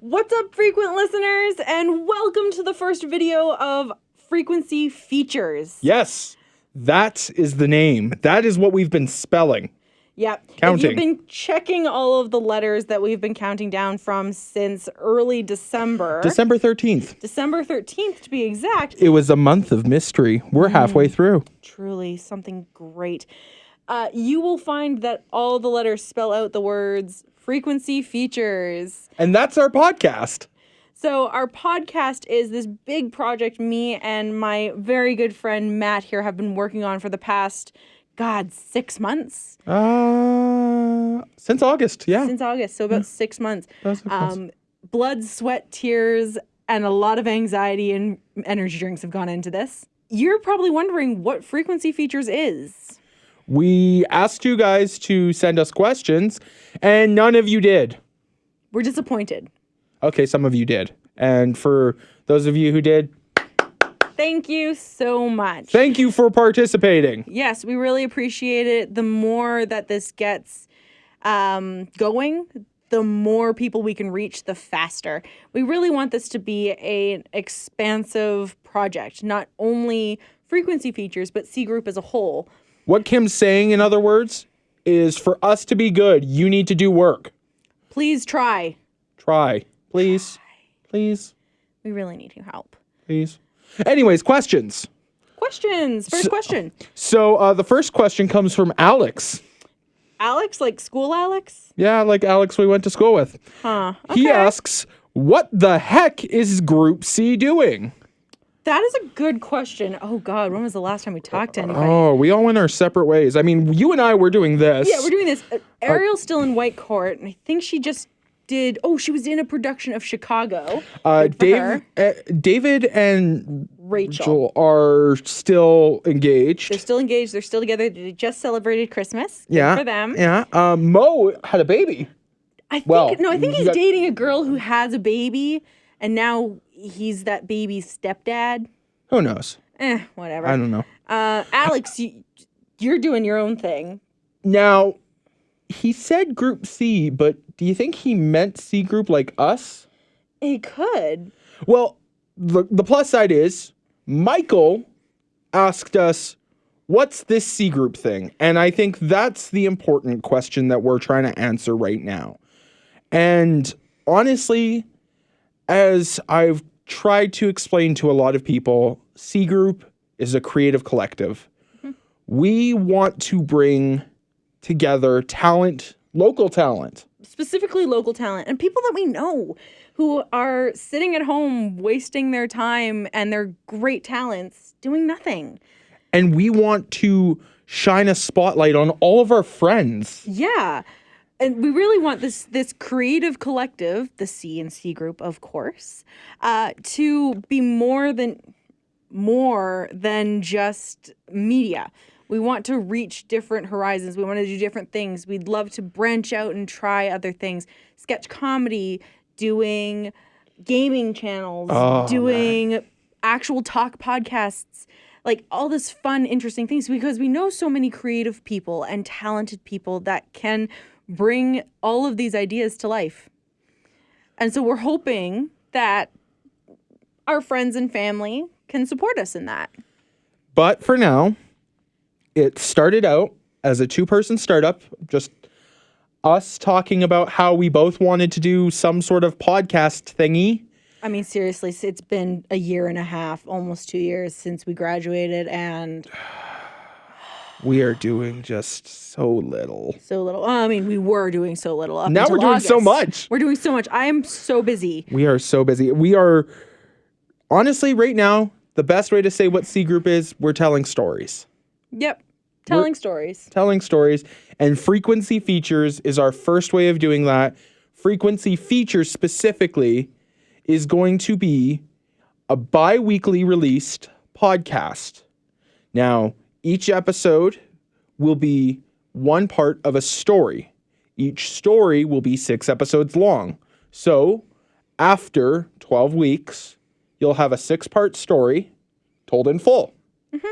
What's up, frequent listeners, and welcome to the first video of Frequency Features. Yes, that is the name. That is what we've been spelling. Yep. Counting. If you've been checking all of the letters that we've been counting down from since early December. December 13th. December 13th, to be exact. It was a month of mystery. We're halfway through. Truly something great. You will find that all the letters spell out the words Frequency Features. And that's our podcast. So our podcast is this big project me and my very good friend Matt here have been working on for the past, 6 months? Since August, yeah. Since August, so about 6 months. About 6 months. Blood, sweat, tears, and a lot of anxiety and energy drinks have gone into this. You're probably wondering what Frequency Features is. We asked you guys to send us questions, and none of you did. We're disappointed. Okay, some of you did. And for those of you who did, Thank you so much. thank you for participating. Yes, we really appreciate it. The more that this gets going, the more people we can reach, the faster. We really want this to be an expansive project, not only Frequency Features, but C Group as a whole. What Kim's saying, in other words, is for us to be good, you need to do work. Please try. Try. Please. Please. We really need your help. Please. Anyways, questions. Questions. First question. So the first question comes from Alex. Alex, like school Alex? Yeah, like Alex we went to school with. Huh. Okay. He asks, what the heck is Group C doing? That is a good question. Oh, God. When was the last time we talked to anybody? Oh, we all went our separate ways. I mean, you and I were doing this. Yeah, we're doing this. Ariel's still in White Court, and I think she just did... Oh, she was in a production of Chicago. Good for her. David and Rachel. are still engaged. They're still engaged. They're still together. They just celebrated Christmas. Good Yeah. for them. Yeah. Mo had a baby. I think, Well, I think you he's got- dating a girl who has a baby, and now he's that baby's stepdad. Who knows? Whatever. I don't know. Alex, you're doing your own thing. Now, he said Group C, but do you think he meant C Group like us? He could. Well, the plus side is Michael asked us, what's this C Group thing? And I think that's the important question that we're trying to answer right now. And honestly, as I've tried to explain to a lot of people, C Group is a creative collective. Mm-hmm. We want to bring together talent, local talent. Specifically local talent and people that we know who are sitting at home wasting their time and their great talents doing nothing. And we want to shine a spotlight on all of our friends. Yeah. And we really want this creative collective, the C and C Group, of course, to be more than just media. We want to reach different horizons. We want to do different things. We'd love to branch out and try other things. Sketch comedy, doing gaming channels, doing actual talk podcasts, like all this fun, interesting things, because we know so many creative people and talented people that can bring all of these ideas to life. And so we're hoping that our friends and family can support us in that. But for now, it started out as a 2-person startup, just us talking about how we both wanted to do some sort of podcast thingy. I mean, seriously, it's been a year and a half, almost 2 years since we graduated, and we are doing just so little. So little. I mean, we were doing so little. Up now until we're doing August. so much. We're doing so much. I am so busy. We are so busy. We are, honestly, right now, the best way to say what C Group is, we're telling stories. Yep. Telling stories. Telling stories. And Frequency Features is our first way of doing that. Frequency Features specifically is going to be a bi-weekly released podcast. Now, each episode will be one part of a story. Each story will be 6 episodes long. So, after 12 weeks, you'll have a 6-part story told in full. Mm-hmm.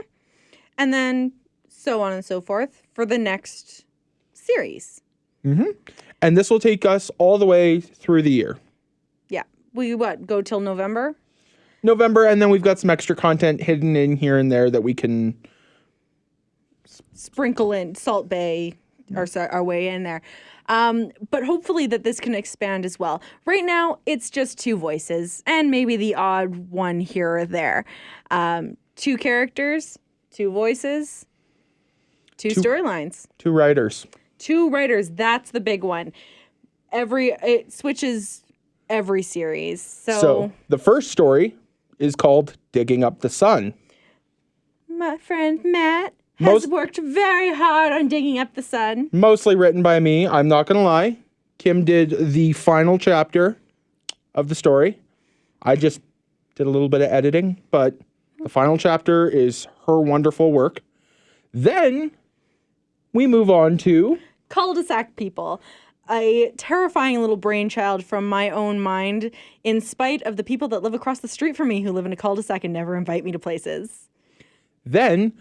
And then so on and so forth for the next series. Mm-hmm. And this will take us all the way through the year. Yeah. We go till November? November, and then we've got some extra content hidden in here and there that we can Sprinkle in Salt Bay our way in there. But hopefully that this can expand as well. Right now, it's just 2 voices and maybe the odd one here or there. 2 characters, 2 voices, 2 storylines. 2 writers. 2 writers, that's the big one. It switches every series. So the first story is called Digging Up the Sun. My friend Matt has worked very hard on digging up the sun. Mostly written by me. I'm not going to lie. Kim did the final chapter of the story. I just did a little bit of editing, but the final chapter is her wonderful work. Then we move on to Cul-de-sac people. A terrifying little brainchild from my own mind, in spite of the people that live across the street from me who live in a cul-de-sac and never invite me to places. Then,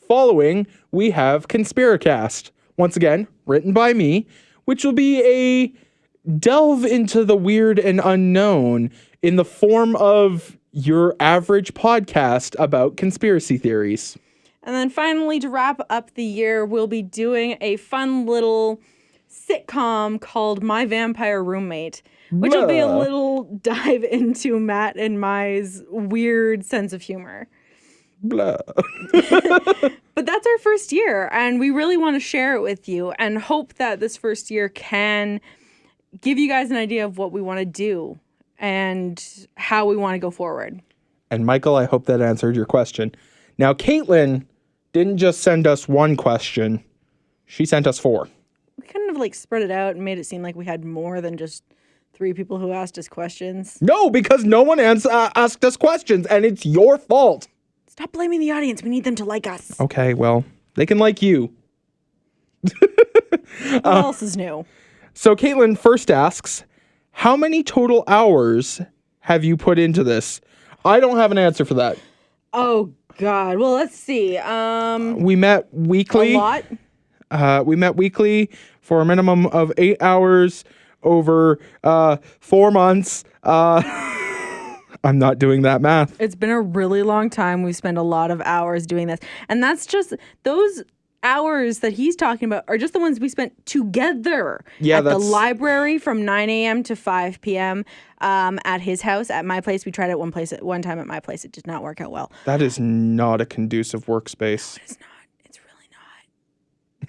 following, we have Conspiracast. Once again, written by me, which will be a delve into the weird and unknown in the form of your average podcast about conspiracy theories. And then finally, to wrap up the year, we'll be doing a fun little sitcom called My Vampire Roommate, which will be a little dive into Matt and my's weird sense of humor. Blah. But that's our first year, and we really want to share it with you and hope that this first year can give you guys an idea of what we want to do and how we want to go forward. And Michael, I hope that answered your question. Now, Caitlin didn't just send us 1 question. She sent us 4. We kind of spread it out and made it seem like we had more than just 3 people who asked us questions. No, because no one asked us questions, and it's your fault. Stop blaming the audience. We need them to like us. Okay, well, they can like you. What else is new? So Caitlin first asks, how many total hours have you put into this? I don't have an answer for that. Oh, God. Well, let's see. We met weekly. A lot. We met weekly for a minimum of 8 hours over 4 months. I'm not doing that math. It's been a really long time. We spent a lot of hours doing this. And that's just those hours that he's talking about are just the ones we spent together at the library from 9 a.m. to 5 p.m. At his house, at my place. We tried it one time at my place. It did not work out well. That is not a conducive workspace. It's not. It's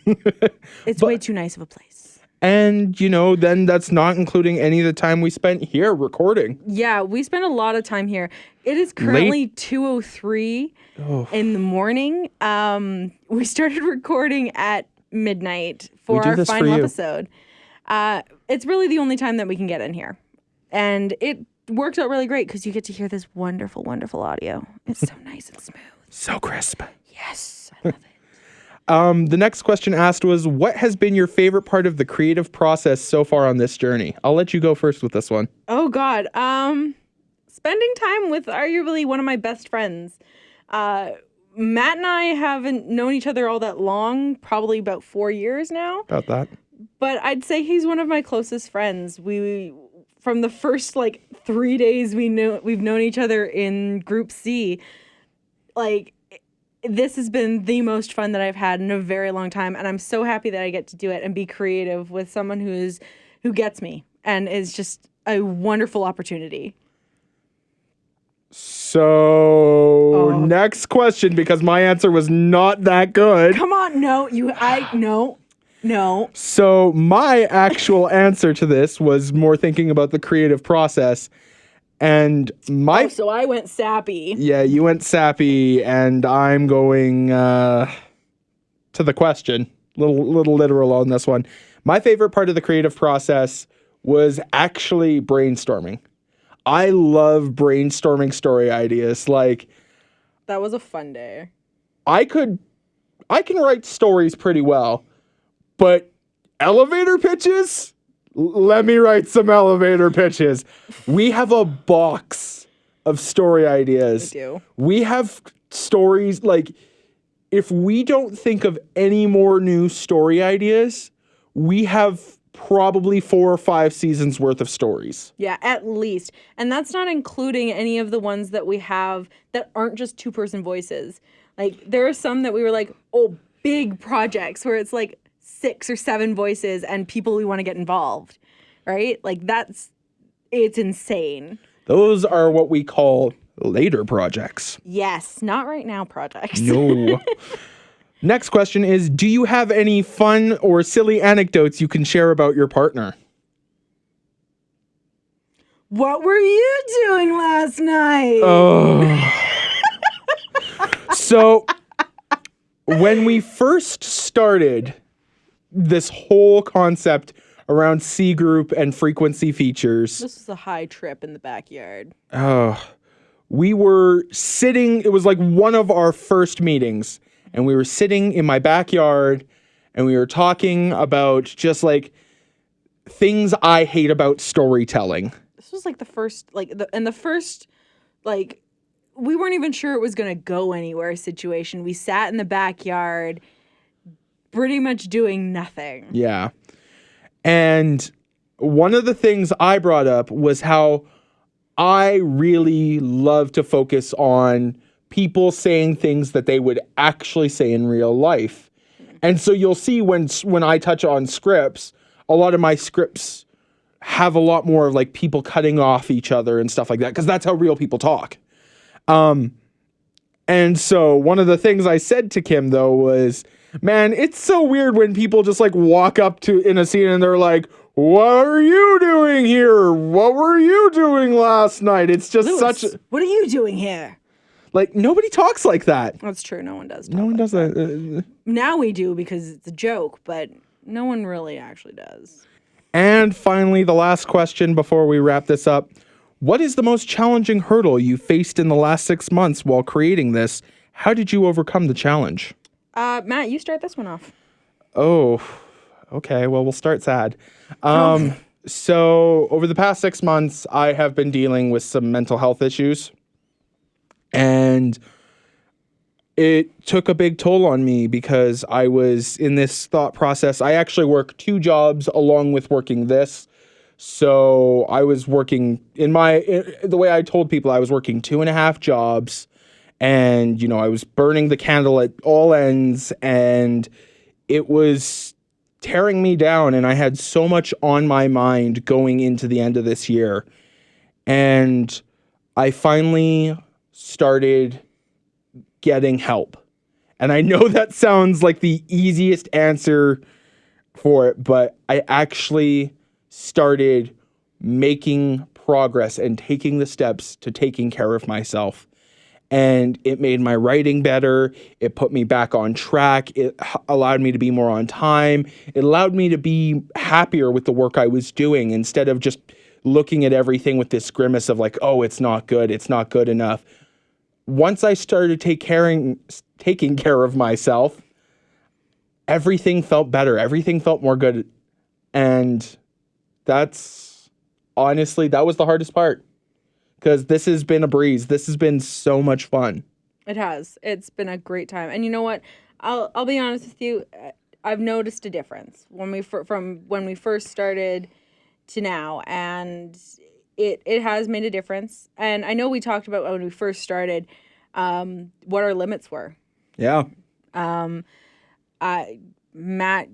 really not. It's way too nice of a place. And, then that's not including any of the time we spent here recording. Yeah, we spent a lot of time here. It is currently 2:03 in the morning. We started recording at midnight for our final episode. It's really the only time that we can get in here. And it works out really great because you get to hear this wonderful, wonderful audio. It's so nice and smooth. So crisp. Yes, I love it. The next question asked was, what has been your favorite part of the creative process so far on this journey? I'll let you go first with this one. Oh, God. Spending time with arguably one of my best friends. Matt and I haven't known each other all that long, probably about 4 years now. About that. But I'd say he's one of my closest friends. From the first 3 days we've known each other in Group C, this has been the most fun that I've had in a very long time, and I'm so happy that I get to do it and be creative with someone who gets me, and is just a wonderful opportunity. So, next question, because my answer was not that good. Come on, no. So, my actual answer to this was more thinking about the creative process. And so I went sappy. Yeah, you went sappy, and I'm going to the question. Little literal on this one. My favorite part of the creative process was actually brainstorming. I love brainstorming story ideas. That was a fun day. I can write stories pretty well, but elevator pitches? Let me write some elevator pitches. We have a box of story ideas. We do. We have stories, if we don't think of any more new story ideas, we have probably 4 or 5 seasons worth of stories. Yeah, at least. And that's not including any of the ones that we have that aren't just two-person voices. Like, there are some that we were like, oh, big projects where it's like 6 or 7 voices and people we want to get involved, right? Like, it's insane. Those are what we call later projects. Yes, not right now projects. No. Next question is, do you have any fun or silly anecdotes you can share about your partner? What were you doing last night? So, when we first started this whole concept around C group and frequency features, This was a high trip in the backyard. we were sitting, it was like one of our first meetings, and we were sitting in my backyard and we were talking about just like things I hate about storytelling. This was like the first, we weren't even sure it was going to go anywhere situation. We sat in the backyard pretty much doing nothing. Yeah. And one of the things I brought up was how I really love to focus on people saying things that they would actually say in real life. And so you'll see when I touch on scripts, a lot of my scripts have a lot more of like people cutting off each other and stuff like that, because that's how real people talk. And so one of the things I said to Kim, though, was, man, it's so weird when people just like walk up to in a scene and they're like, what are you doing here? What were you doing last night? It's just Lewis, what are you doing here? like, nobody talks like that. That's true. No one does. No one does that. Now we do because it's a joke, but no one really actually does. And finally, the last question before we wrap this up. What is the most challenging hurdle you faced in the last 6 months while creating this? How did you overcome the challenge? Matt, you start this one off. Oh, okay. Well, we'll start sad. So over the past 6 months, I have been dealing with some mental health issues. And it took a big toll on me because I was in this thought process. I actually work 2 jobs along with working this. So I was working the way I told people, I was working 2.5 jobs, and, I was burning the candle at all ends, and it was tearing me down. And I had so much on my mind going into the end of this year. And I finally started getting help. And I know that sounds like the easiest answer for it, but I actually started making progress and taking the steps to taking care of myself. And it made my writing better. It put me back on track. It allowed me to be more on time. It allowed me to be happier with the work I was doing instead of just looking at everything with this grimace of like, oh, it's not good. It's not good enough. Once I started taking care of myself, everything felt better. Everything felt more good. And that's honestly, that was the hardest part, because this has been a breeze. This has been so much fun. It has. It's been a great time. And you know what? I'll be honest with you. I've noticed a difference from when we first started to now, and it has made a difference. And I know we talked about when we first started what our limits were. Yeah. Matt,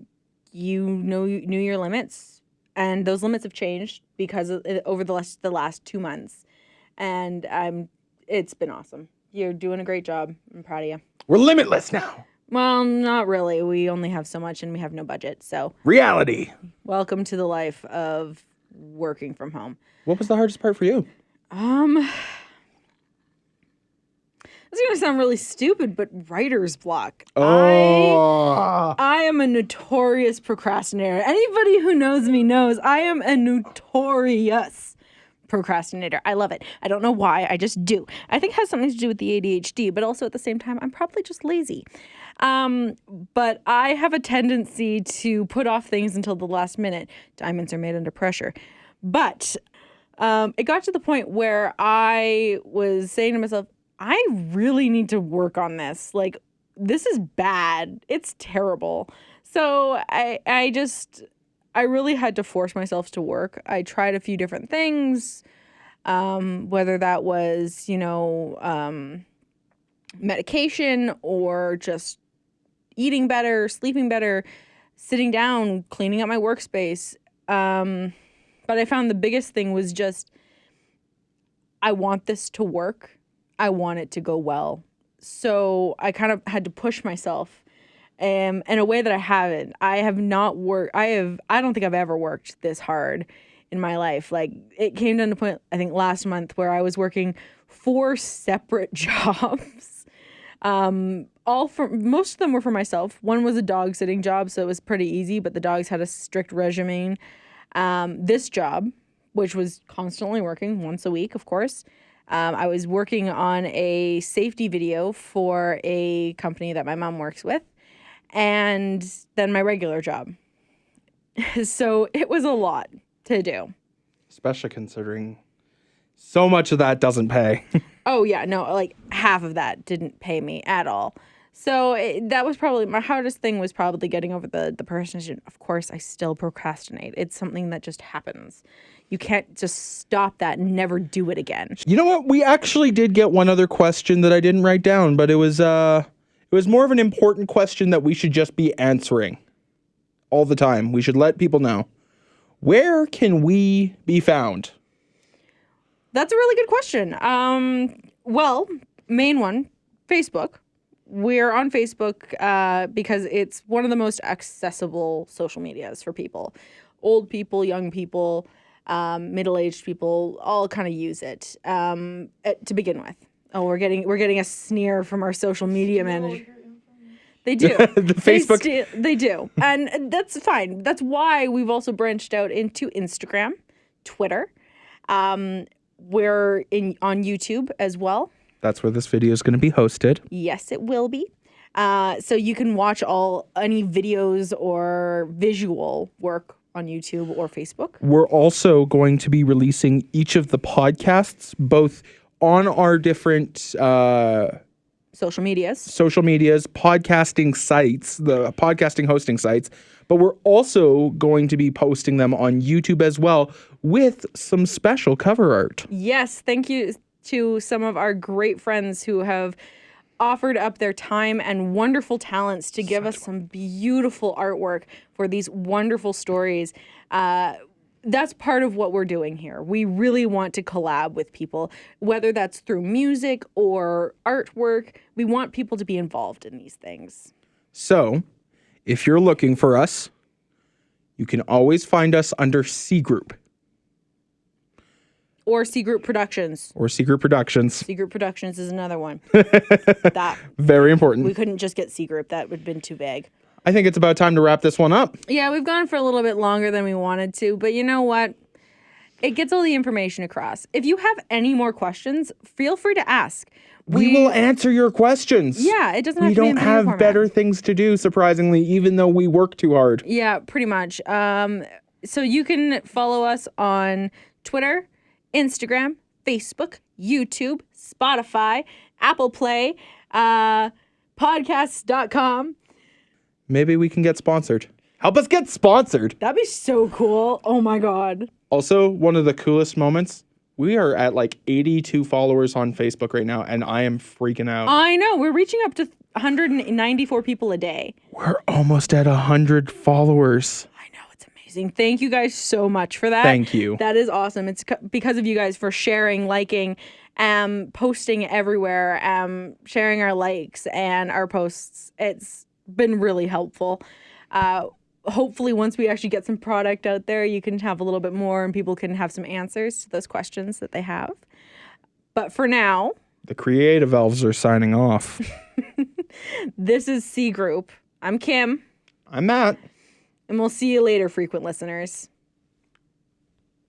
you knew your limits, and those limits have changed because over the last 2 months. And it's been awesome. You're doing a great job. I'm proud of you. We're limitless now. Well, not really. We only have so much and we have no budget. So Reality. welcome to the life of working from home. What was the hardest part for you? It's going to sound really stupid, but writer's block. Oh. I am a notorious procrastinator. Anybody who knows me knows I am a notorious procrastinator. I love it. I don't know why. I just do. I think it has something to do with the ADHD, but also at the same time, I'm probably just lazy. But I have a tendency to put off things until the last minute. Diamonds are made under pressure. But it got to the point where I was saying to myself, I really need to work on this. Like, this is bad. It's terrible. So I I really had to force myself to work. I tried a few different things, whether that was, medication or just eating better, sleeping better, sitting down, cleaning up my workspace. But I found the biggest thing was just, I want this to work. I want it to go well. So I kind of had to push myself in a way that I haven't. I have not worked. I don't think I've ever worked this hard in my life. Like, it came down to point, I think last month, where I was working 4 separate jobs. Most of them were for myself. One was a dog sitting job, so it was pretty easy, but the dogs had a strict regimen. This job, which was constantly working once a week, of course. I was working on a safety video for a company that my mom works with, and then my regular job. So it was a lot to do. Especially considering so much of that doesn't pay. Oh, yeah. No, like half of that didn't pay me at all. So that was probably my hardest thing, was probably getting over the procrastination. Of course, I still procrastinate. It's something that just happens. You can't just stop that and never do it again. You know what? We actually did get one other question that I didn't write down, but it was more of an important question that we should just be answering all the time. We should let people know. Where can we be found? That's a really good question. Well, main one, Facebook. We're on Facebook because it's one of the most accessible social medias for people. Old people, young people, middle-aged people, all kind of use it to begin with. Oh, we're getting a sneer from our social media manager. They do. The Facebook. They do. And that's fine. That's why we've also branched out into Instagram, Twitter. We're on YouTube as well. That's where this video is going to be hosted. Yes, it will be. So you can watch any videos or visual work on YouTube or Facebook. We're also going to be releasing each of the podcasts, both on our different social medias, podcasting sites, the podcasting hosting sites, but we're also going to be posting them on YouTube as well with some special cover art. Yes, thank you to some of our great friends who have offered up their time and wonderful talents to give us some beautiful artwork for these wonderful stories. That's part of what we're doing here. We really want to collab with people, whether that's through music or artwork. We want people to be involved in these things. So, if you're looking for us, you can always find us under C Group. Or C Group Productions. C Group Productions. C Group Productions is another one. That very important. We couldn't just get C Group. That would have been too vague. I think it's about time to wrap this one up. Yeah, we've gone for a little bit longer than we wanted to, but you know what? It gets all the information across. If you have any more questions, feel free to ask. We will answer your questions. Yeah, it doesn't have to be in We don't video have format. better things to do, surprisingly, even though we work too hard. Yeah, pretty much. So you can follow us on Twitter, Instagram, Facebook, YouTube, Spotify, Apple Play, podcasts.com. Maybe we can get sponsored. Help us get sponsored. That'd be so cool. Oh my God. Also, one of the coolest moments, we are at like 82 followers on Facebook right now, and I am freaking out. I know. We're reaching up to 194 people a day. We're almost at 100 followers. I know. It's amazing. Thank you guys so much for that. Thank you. That is awesome. It's because of you guys for sharing, liking, posting everywhere, sharing our likes and our posts. It's been really helpful. Hopefully once we actually get some product out there, you can have a little bit more and people can have some answers to those questions that they have. But for now, the creative elves are signing off. This is C Group. I'm Kim. I'm Matt. And we'll see you later, frequent listeners.